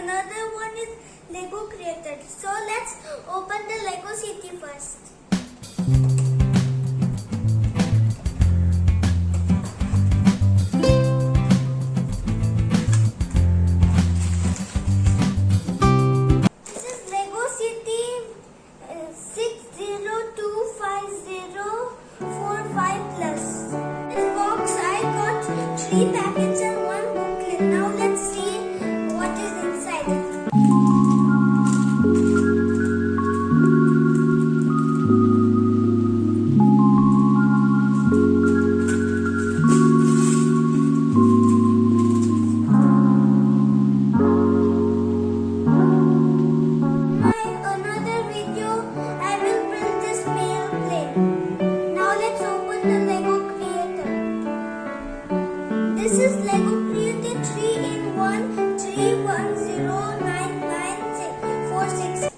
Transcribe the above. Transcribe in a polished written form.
another one is Lego created. So let's open the Lego city first. This is Lego city 602504 plus. This box I got 3 packets and 1 booklet. Now let's see what is inside. Another video I will build this mail plane. Now let's open the Lego Creator. This is Lego Creator 3-in-1 31099646.